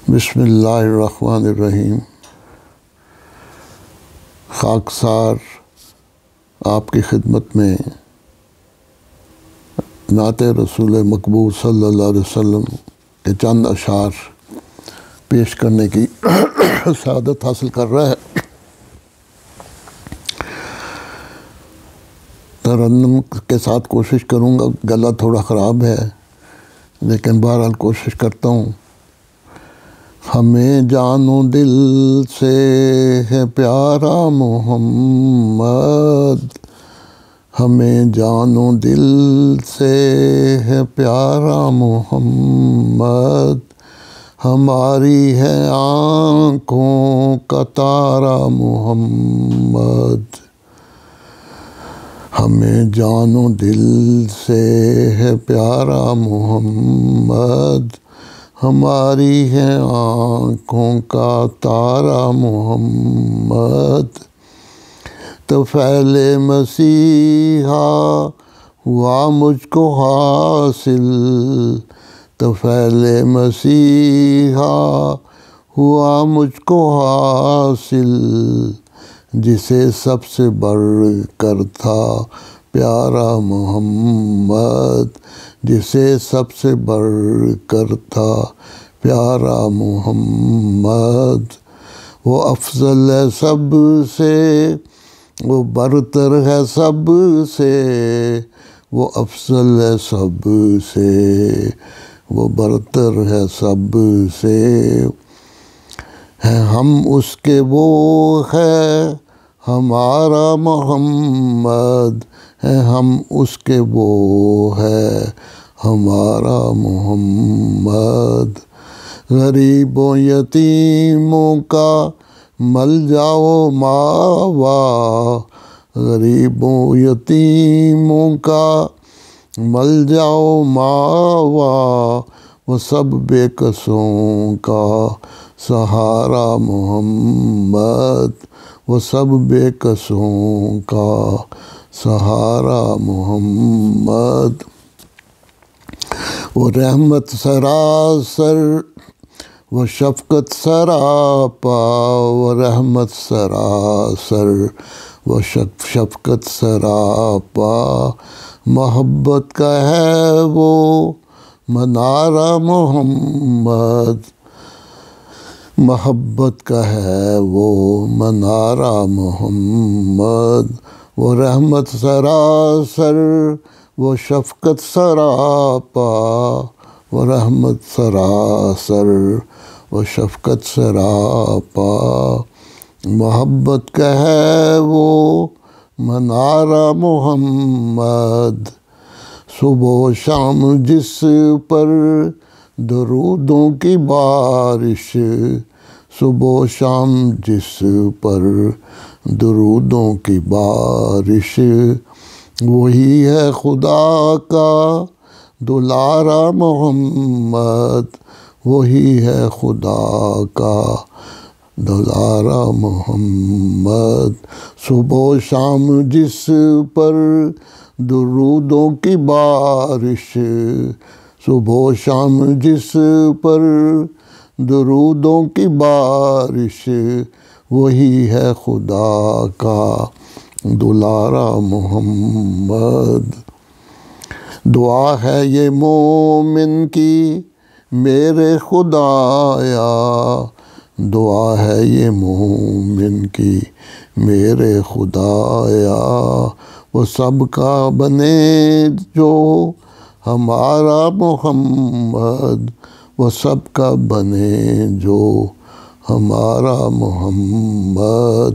بسم اللہ الرحمن الرحیم۔ خاکسار آپ کی خدمت میں نعت رسول مقبول صلی اللہ علیہ وسلم کے چند اشعار پیش کرنے کی سعادت حاصل کر رہا ہے۔ ترنم کے ساتھ کوشش کروں گا، گلا تھوڑا خراب ہے لیکن بہرحال کوشش کرتا ہوں۔ ہمیں جان و دل سے ہے پیارا محمد، ہمیں جان و دل سے ہے پیارا محمد، ہماری ہے آنکھوں کا تارا محمد، ہمیں جان و دل سے ہے پیارا محمد، ہماری ہے آنکھوں کا تارا محمد، طفیل مسیحا ہوا مجھ کو حاصل، طفیل مسیحا ہوا مجھ کو حاصل، جسے سب سے بڑھ کر تھا پیارا محمد، جسے سب سے بڑھ کر تھا پیارا محمد، وہ افضل ہے سب سے، وہ برتر ہے سب سے، وہ افضل ہے سب سے، وہ برتر ہے سب سے، ہیں ہم اس کے وہ ہے ہمارا محمد، ہیں ہم اس کے وہ ہے ہمارا محمد، غریبوں یتیموں کا ملجا و ماوا، غریبوں یتیموں کا ملجا و ماوا، وہ سب بے کسوں کا سہارا محمد، وہ سب بے کسوں کا سہارا محمد، وہ رحمت سراسر وہ شفقت سراپا، وہ رحمت سراسر وہ شفقت سراپا، محبت کا ہے وہ منارہ محمد، محبت کا ہے وہ منارہ محمد، وہ رحمت سراسر وہ شفقت سراپا، وہ رحمت سراسر وہ شفقت سراپا، محبت کا ہے وہ منارہ محمد، صبح و شام جس پر درودوں کی بارش، صبح و شام جس پر درودوں کی بارش، وہی ہے خدا کا دلارا محمد، وہی ہے خدا کا دلارا محمد، صبح و شام جس پر درودوں کی بارش، صبح و شام جس پر درودوں کی بارش، وہی ہے خدا کا دلارا محمد، دعا ہے یہ مومن کی میرے خدایا، دعا ہے یہ مومن کی میرے خدایا، وہ سب کا بنے جو ہمارا محمد، وہ سب کا بنے جو ہمارا محمد،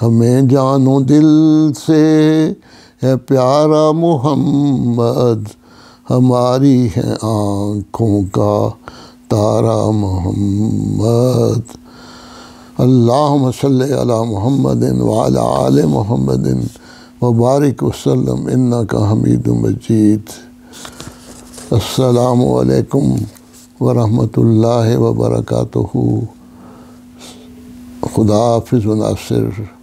ہمیں جان و دل سے ہے پیارا محمد، ہماری ہے آنکھوں کا تارا محمد، اللہم صلی علی محمد وعلی آل محمد وبارک وسلم انک حمید مجید۔ السلام علیکم ورحمۃ اللہ وبرکاتہ۔ خدا حافظ و ناصر۔